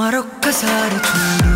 మరొక్కసారి చూడు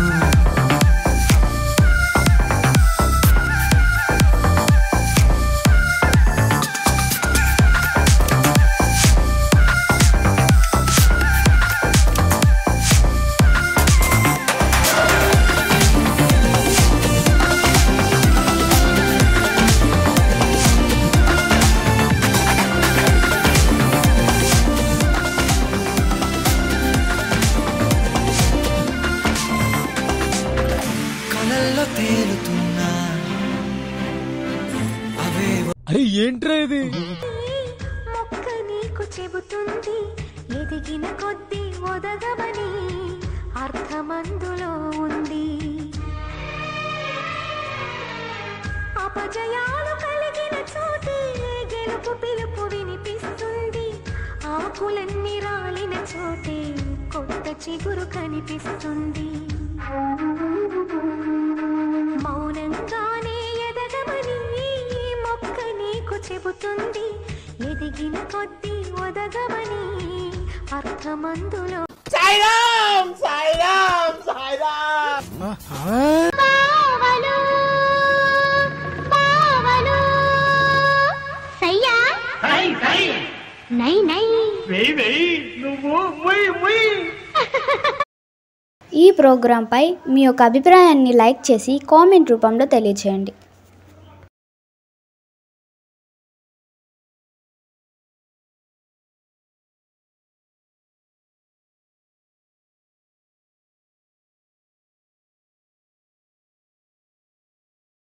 అరే ఏంట్రా ఇది మొక్క నీకు చెబుతుంది ఎదిగిన కొద్దీ ఒదగమని అర్థమందులో ఉంది అపజయాలు కలిగిన చోటే గెలుపు పిలుపు వినిపిస్తుంది ఆకులన్నీ రాలిన చోటే కొత్త చిగురు కనిపిస్తుంది మౌనంగానే ఎదగమని మొక్క నీకు చెబుతుంది ఎదిగిన కొద్దీ ఒదగమని అర్థమందులో సాయిరామ్ సాయిరామ్ సాయిరామ్ పావలు పావలు సయ్యా సై సై నై నై వెయ్ వెయ్ నువ్వు ముయ్ ముయ్. ఈ ప్రోగ్రాంపై మీ యొక్క అభిప్రాయాన్ని లైక్ చేసి కామెంట్ రూపంలో తెలియజేయండి.